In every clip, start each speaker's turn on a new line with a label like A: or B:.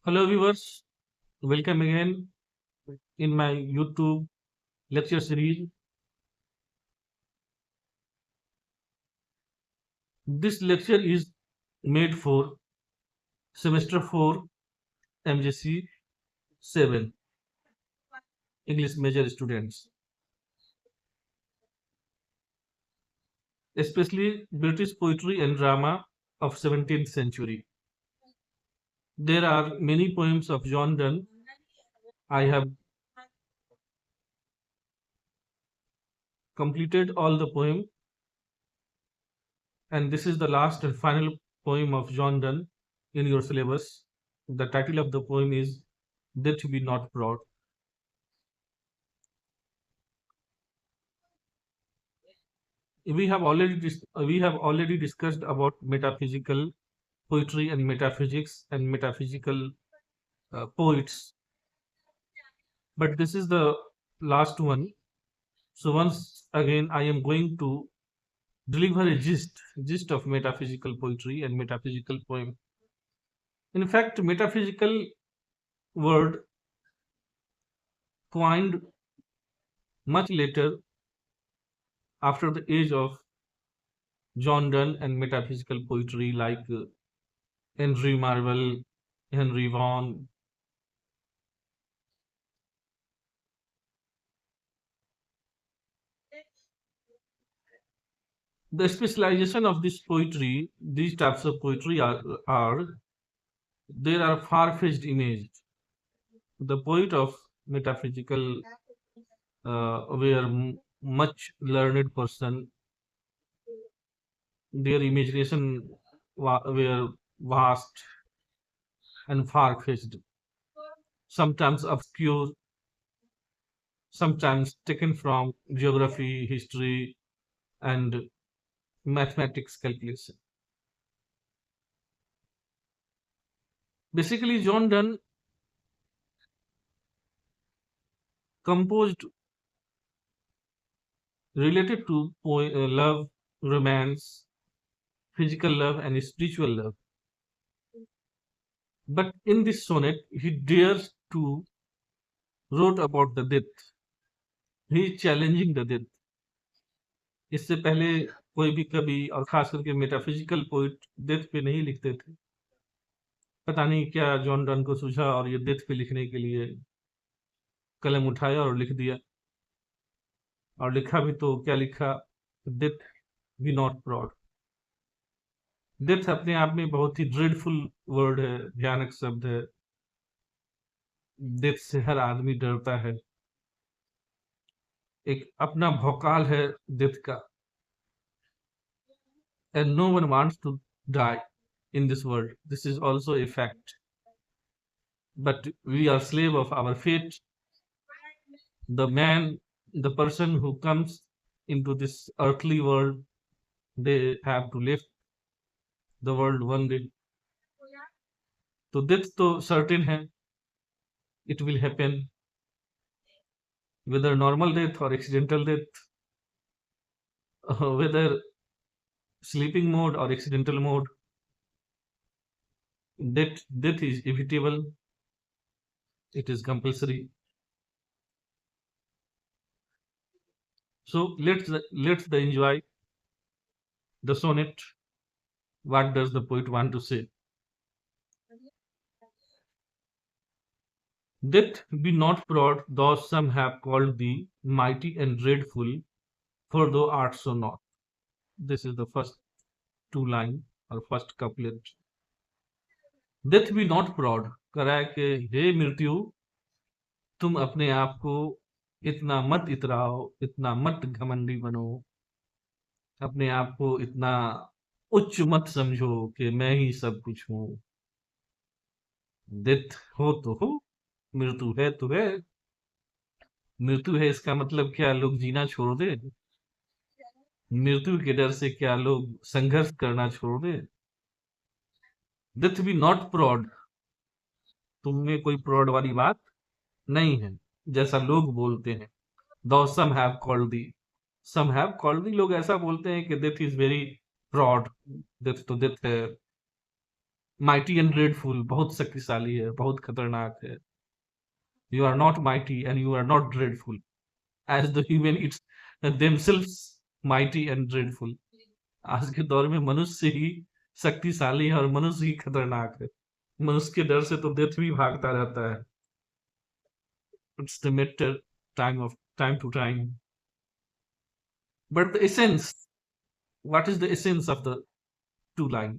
A: Hello viewers, welcome again in my YouTube lecture series. This lecture is made for semester 4 MJC 7 English major students, especially British poetry and drama of 17th century. There are many poems of John Donne. I have completed all the poem, and this is the last and final poem of John Donne in your syllabus. The title of the poem is Death Be Not Proud. We have already discussed about metaphysical poetry and metaphysics and metaphysical poets, but this is the last one. So once again, I am going to deliver a gist of metaphysical poetry and metaphysical poem. In fact, metaphysical word coined much later after the age of John Donne and metaphysical poetry like Henry Marvell, Henry Vaughan. The specialization of this poetry, these types of poetry are there are far-fetched images. The poet of metaphysical were much learned person. Their imagination were vast and far-fetched, sometimes obscure, sometimes taken from geography, history, and mathematics calculation. Basically, John Donne composed related to love, romance, physical love, and spiritual love. But in this sonnet, he dares to wrote about the death. He is challenging the death. इससे पहले कोई भी कवि और खास करके metaphysical poet death पे नहीं लिखते थे। पता नहीं क्या जॉन डन को सूझा और ये डेथ पे लिखने के लिए कलम उठाया और लिख दिया। और लिखा भी तो क्या लिखा, death B not proud. Death अपने आप में बहुत ही ड्रेडफुल वर्ड है, भयानक शब्द है। डेथ से हर आदमी डरता है। एक अपना भौकाल है डेथ का, and no one wants to die in this world. This is also a fact. But we are slave of our fate. The man, the person who comes into this earthly world, they have to leave the world one day. तो death तो certain है, it will happen, whether normal death or accidental death, whether sleeping mode or accidental mode, death is inevitable, it is compulsory. So let's enjoy the sonnet. What does the poet want to say? Death be not proud, though some have called thee mighty and dreadful, for thou art so not. This is the first two line or first couplet. Death be not proud, कह रहा है कि हे मृत्यु, तुम अपने आप को इतना मत इतराओ, इतना मत घमंडी बनो, अपने आप को इतना उच्च मत समझो कि मैं ही सब कुछ हूँ। डेथ हो तो हो, मृत्यु है तो है। मृत्यु है इसका मतलब क्या लोग जीना छोड़ दे? मृत्यु के डर से क्या लोग संघर्ष करना छोड़ दे? डेथ बी नॉट प्राउड, तुम में कोई प्राउड वाली बात नहीं है, जैसा लोग बोलते हैं। Though some have called thee, some have called thee, लोग ऐसा बोलते हैं कि death is very proud, death तो डेथ है, माइटी एंड ड्रेडफुल बहुत शक्तिशाली है, बहुत खतरनाक है। You are not mighty and you are not dreadful, as the human its themselves mighty and dreadful. आज के दौर में मनुष्य ही शक्तिशाली है और मनुष्य ही खतरनाक है। मनुष्य के डर से तो डेथ भी भागता रहता है। It's the matter time to time. But the essence, what is the essence of the two line?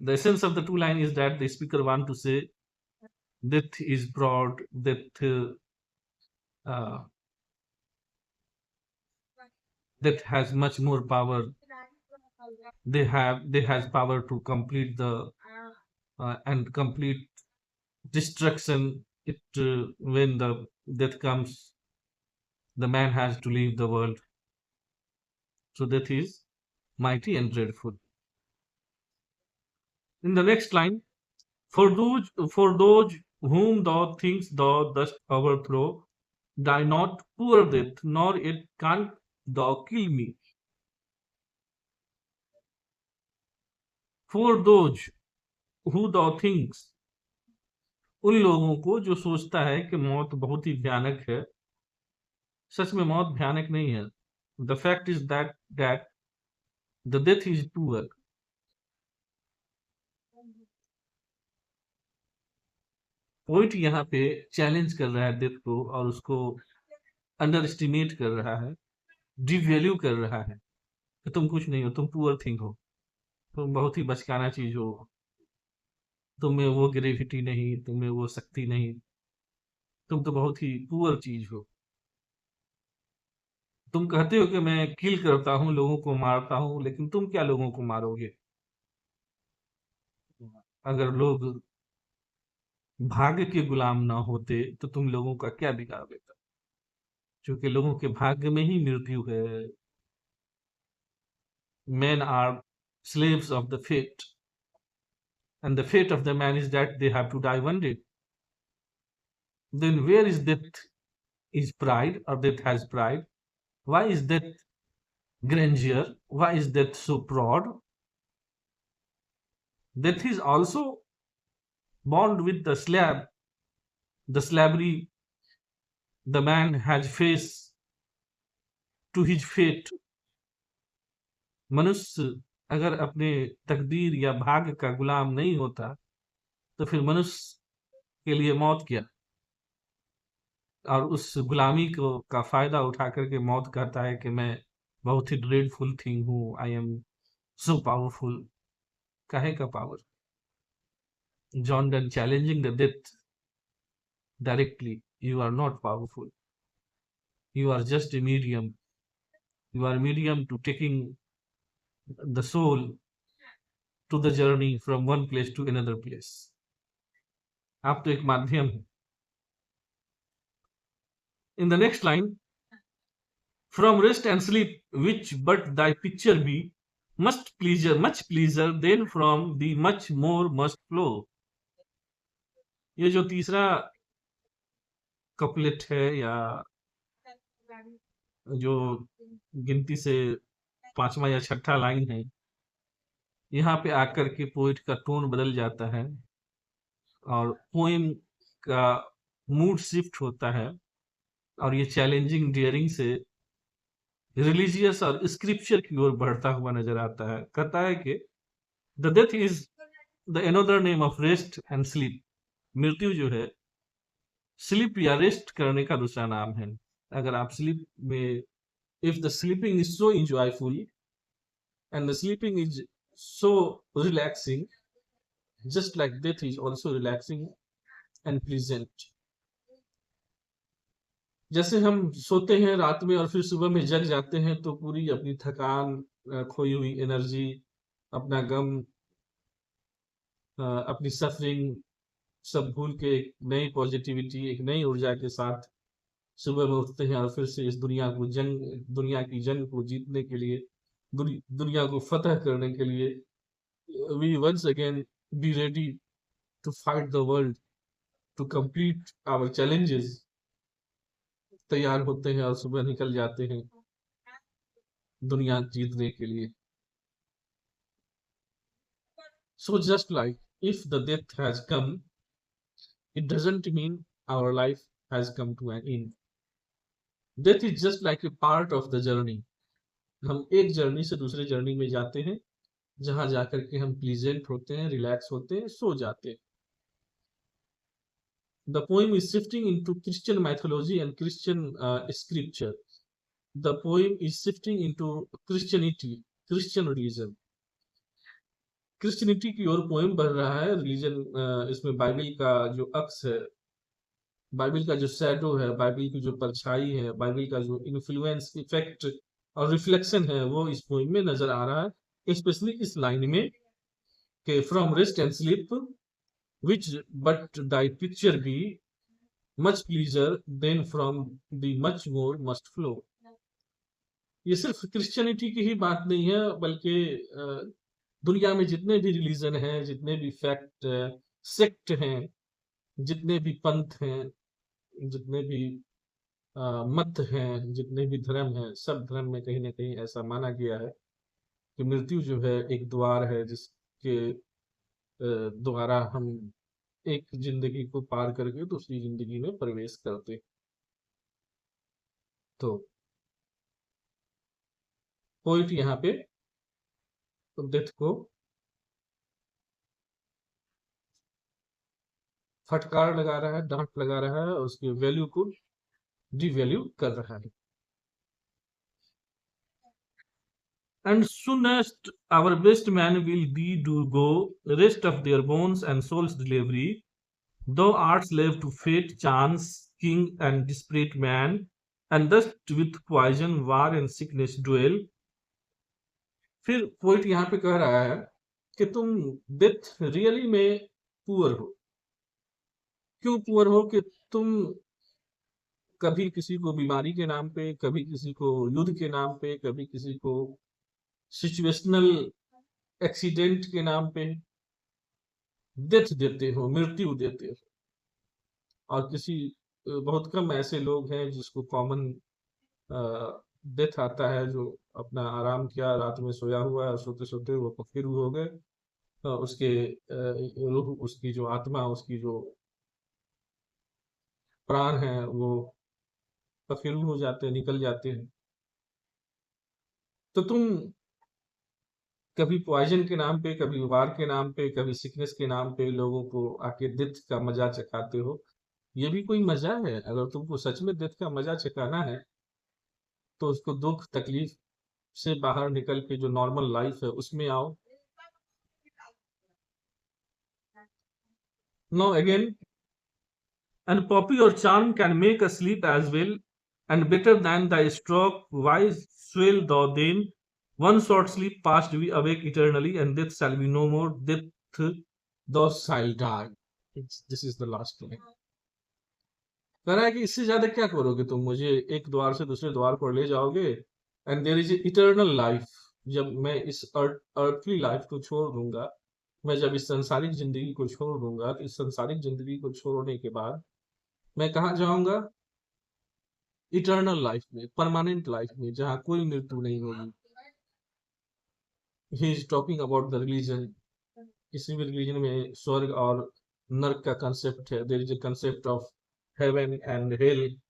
A: The essence of the two line is that the speaker want to say death is broad, uh, death has much more power. They has power to complete the and complete destruction. It when the death comes, the man has to leave the world. So death is mighty and dreadful. In the next line, for those whom thou thinkst thou dost overthrow, die not, poor death, nor yet canst thou kill me. For those who thou thinkst, उन लोगों को जो सोचता है कि मौत बहुत ही भयानक है। सच में मौत भयानक नहीं है। The fact is that the death is poor. Poet यहाँ पे चैलेंज कर रहा है डेथ को और उसको अंडर एस्टिमेट कर रहा है, डिवैल्यू कर रहा है कि तुम कुछ नहीं हो, तुम पुअर थिंग हो, तुम बहुत ही बचकाना चीज हो, तुम्हें वो ग्रेविटी नहीं, तुम्हें वो शक्ति नहीं, तुम तो बहुत ही पुअर चीज हो। तुम कहते हो कि मैं किल करता हूँ, लोगों को मारता हूँ, लेकिन तुम क्या लोगों को मारोगे? अगर लोग भाग्य के गुलाम ना होते तो तुम लोगों का क्या बिगाड़ देता? क्योंकि लोगों के भाग्य में ही मृत्यु है। Men are slaves of the fate, and the fate of the man is that they have to die one day. Then where is death? Is pride, or death has pride? Why is death grandeur? Why is death so proud? Death is also bond with the slab, the slavery the man has faced to his fate. मनुष्य अगर अपने तकदीर या भाग्य का गुलाम नहीं होता तो फिर मनुष्य के लिए मौत क्या? और उस गुलामी को का फायदा उठा करके मौत कहता है कि मैं बहुत ही ड्रेडफुल थिंग हूँ, आई एम सो पावरफुल। काहे का power? John Donne challenging the death directly, you are not powerful, you are just a medium, you are medium to taking the soul to the journey from one place to another place. आप तो एक माध्यम है। In the next line, from rest and sleep, which but thy picture be, much pleasure, then from the much more must flow। ये जो तीसरा couplet है या जो गिनती से पांचवा या छठा लाइन है, यहाँ पे आकर के पोइट का टोन बदल जाता है और पोएम का मूड शिफ्ट होता है और ये चैलेंजिंग डियरिंग से रिलीजियस और स्क्रिप्चर की ओर बढ़ता हुआ नजर आता है। कहता है कि the death is the another name of rest and sleep. मृत्यु जो है स्लीप या रेस्ट करने का दूसरा नाम है। अगर आप स्लीप में, if the sleeping is so enjoyful and the sleeping is so relaxing, just like death is also relaxing and pleasant। जैसे हम सोते हैं रात में और फिर सुबह में जग जाते हैं तो पूरी अपनी थकान, खोई हुई एनर्जी, अपना गम, अपनी सफरिंग सब भूल के एक नई पॉजिटिविटी, एक नई ऊर्जा के साथ सुबह में उठते हैं और फिर से इस दुनिया की जंग को जीतने के लिए, दुनिया को फतह करने के लिए, we once again be ready to fight the world, to complete our challenges. तैयार होते हैं और सुबह निकल जाते हैं दुनिया जीतने के लिए। So just like if the death has come, it doesn't mean our life has come to an end. Death is just like a part of the journey. हम एक जर्नी से दूसरे जर्नी में जाते हैं, जहां जाकर के हम प्लीजेंट होते हैं, रिलैक्स होते हैं, सो जाते हैं. The poem is shifting into Christian mythology and Christian scripture. The poem is shifting into Christianity, Christian religion. Christianity की ओर पोएम बढ़ रहा है. रिलीजन इसमें बाइबल का जो अक्स है, बाइबल का जो शैडो है, बाइबल की जो परछाई है, बाइबल का जो इन्फ्लुएंस, इफेक्ट और रिफ्लेक्शन है, वो इस पोएम में नजर आ रहा है. स्पेशली इस लाइन में कि from rest and sleep which but thy picture be much pleaser than from the much more must flow. ये सिर्फ क्रिश्चियनिटी की ही बात नहीं है, बल्कि दुनिया में जितने भी रिलीजन हैं, जितने भी फैक्ट सेक्ट हैं, जितने भी पंथ हैं, जितने भी मत हैं, जितने भी धर्म हैं, सब धर्म में कहीं ना कहीं ऐसा माना गया है कि मृत्यु जो है एक द्वार है, जिसके द्वारा हम एक जिंदगी को पार करके दूसरी जिंदगी में प्रवेश करते. तो पोइट यहाँ पे डेथ को फटकार लगा रहा है, डांट लगा रहा है, उसकी वैल्यू को डिवैल्यू कर रहा है. And soonest our best men will be do go, rest of their bones and souls delivery. Thou art slave to fate, chance, king and desperate man, and thus with poison, war and sickness dwell. फिर poet यहाँ पे कह रहा है कि तुम death really में poor हो. क्यों पुअर हो? कि तुम कभी किसी को बीमारी के नाम पे, कभी किसी को युद्ध के नाम पे, कभी किसी को सिचुएशनल एक्सीडेंट के नाम पे डेथ देते हो, मृत्यु देते हो. और किसी बहुत कम ऐसे लोग हैं जिसको कॉमन डेथ आता है, जो अपना आराम किया, रात में सोया हुआ है, सोते सोते वो पखेरु हो गए, उसके रूह, उसकी जो आत्मा, उसकी जो प्राण है, वो पखेरु हो जाते हैं, निकल जाते हैं. तो तुम कभी पॉइजन के नाम पे, कभी वार के नाम पे, कभी सिकनेस के नाम पे लोगों को आके डेथ का मजा चखाते हो. ये भी कोई मजा है? अगर तुमको सच में डेथ का मजा चखाना है, तो उसको दुख तकलीफ से बाहर निकल के जो नॉर्मल लाइफ है उसमें आओ. No again, and poppy or charm can make us sleep as well, and better than thy stroke, wise swell thou then. One short sleep past we awake eternally, and death shall be no more. Death thou shalt die. This is the last line. कह रहा है कि इससे ज्यादा क्या करोगे तुम? मुझे एक द्वार से दूसरे द्वार पर ले जाओगे, and there is eternal life. जब मैं इस अर्थली लाइफ को छोड़ दूंगा, मैं जब इस संसारिक जिंदगी को छोड़ दूंगा, तो इस संसारिक जिंदगी को छोड़ने के बाद मैं कहाँ जाऊंगा? इटर्नल लाइफ में, परमानेंट लाइफ में, जहाँ कोई मृत्यु नहीं होगी. He is talking about the religion. किसी भी रिलीजन में स्वर्ग और नर्क का कंसेप्ट है. There is a concept of heaven and hell.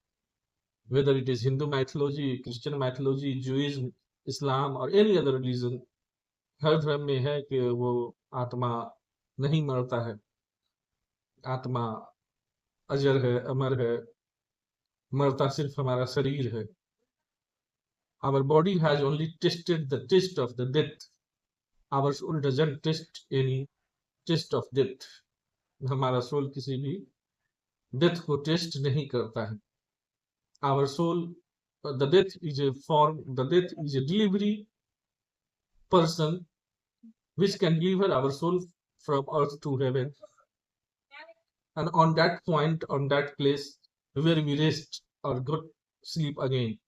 A: whether it is Hindu mythology, Christian mythology, Judaism, Islam और एनी अदर रिलीजन, हर धर्म में है कि वो आत्मा नहीं मरता है, आत्मा अजर है, अमर है, मरता सिर्फ हमारा शरीर है. Our body has only tasted the taste of the death. Our soul doesn't taste any taste of death. हमारा सोल किसी भी डेथ को टेस्ट नहीं करता है. Our soul, the death is a form, the death is a delivery person which can deliver our soul from earth to heaven. And on that point, on that place where we rest or go sleep again.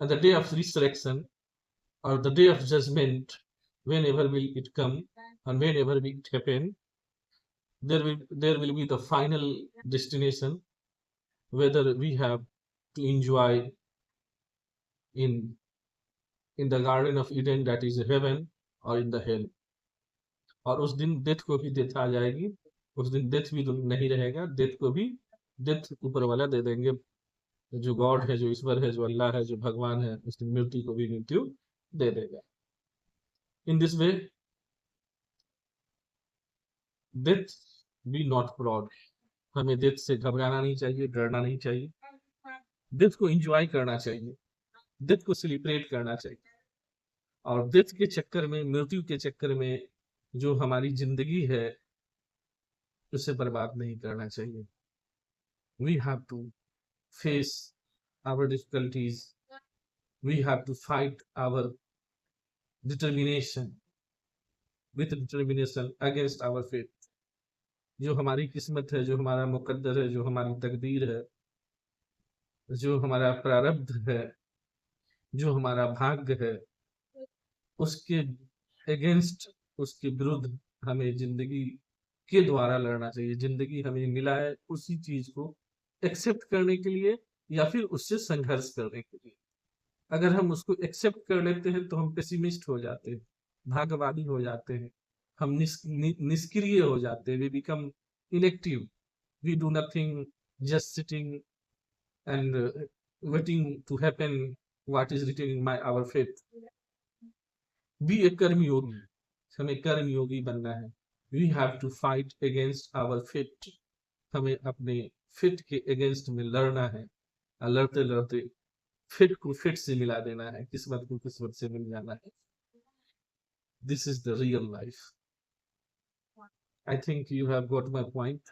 A: And the day of resurrection or the day of judgment, whenever will it come and whenever will it happen, there will be the final destination, whether we have to enjoy in the Garden of Eden, that is heaven, or in the hell. और उस दिन death को भी death आ जाएगी, उस दिन death भी नहीं रहेगा, डेथ को भी डेथ ऊपर वाला दे देंगे। जो गॉड है, जो ईश्वर है, जो अल्लाह है, जो भगवान है, उस दिन मृत्यु को भी मृत्यु दे देगा। In this way death B not proud. हमें डेथ से घबराना नहीं चाहिए, डरना नहीं चाहिए, डेथ को एंजॉय करना चाहिए, डेथ को सेलिब्रेट करना चाहिए। और डेथ के चक्कर में, मृत्यु के चक्कर में जो हमारी जिंदगी है उसे बर्बाद नहीं करना चाहिए। We have to face our difficulties, we have to fight our determination with determination against our fate। जो हमारी किस्मत है, जो हमारा मुकद्दर है, जो हमारी तकदीर है, जो हमारा प्रारब्ध है, जो हमारा भाग्य है, उसके अगेंस्ट, उसके विरुद्ध हमें जिंदगी के द्वारा लड़ना चाहिए। जिंदगी हमें मिला है उसी चीज को एक्सेप्ट करने के लिए या फिर उससे संघर्ष करने के लिए। अगर हम उसको एक्सेप्ट कर लेते हैं तो हम पेसिमिस्ट हो जाते हैं, भागवादी हो जाते हैं, हम निष्क्रिय हो जाते हैं, we become inactive, we do nothing, just sitting and waiting to happen what is written in my our faith. Be a karma yogi, हमें कर्म योगी बनना है। We have to fight against our fate, हमें अपने फिट के अगेंस्ट में लड़ना है। और लड़ते लड़ते फिट को फिट से मिला देना है, किस्मत को किस्मत से मिल जाना है। This is the real life. I think you have got my point.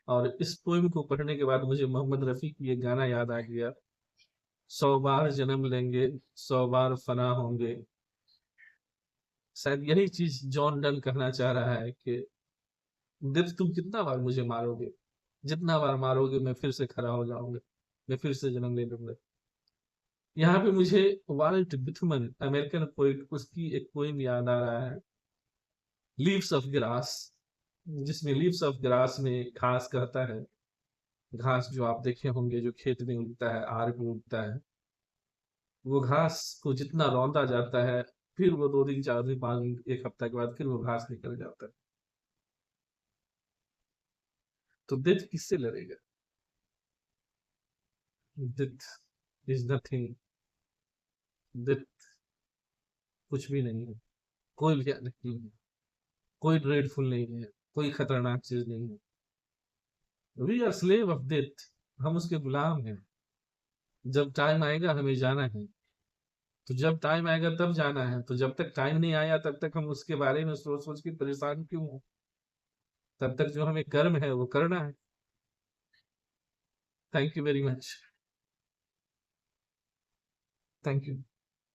A: और इस पोएम को पढ़ने के बाद मुझे मोहम्मद रफी की एक गाना याद आ गया, 100 बार जन्म लेंगे 100 बार फना होंगे। शायद यही चीज जॉन डन कहना चाह रहा है कि डेथ तुम कितना बार मुझे मारोगे, जितना बार मारोगे मैं फिर से खड़ा हो जाऊंगा, मैं फिर से जन्म ले लूंगा। यहाँ पे मुझे वाल्ट विथमन, अमेरिकन पोइट, उसकी एक पोएम याद आ रहा है, लीव्स ऑफ ग्रास, जिसमें लीव्स ऑफ ग्रास में घास कहता है, घास जो आप देखे होंगे जो खेत में उगता है, आर में उगता है, वो घास को जितना रौंदा जाता है फिर वो 2 दिन 4 दिन 5 दिन 1 हफ्ता के बाद फिर वो घास निकल जाता है। तो डेथ किससे लड़ेगा? डेथ इज नथिंग, डेथ कुछ भी नहीं है, कोई भी नहीं है, कोई ड्रेडफुल नहीं है, कोई खतरनाक चीज नहीं है। We are slave of death, हम उसके गुलाम हैं। जब टाइम आएगा हमें जाना है, तो जब टाइम आएगा तब जाना है, तो जब तक टाइम नहीं आया तब तक हम उसके बारे में सोच सोच के परेशान क्यों हो? तब तक जो हमें कर्म है वो करना है। Thank you very much, thank you.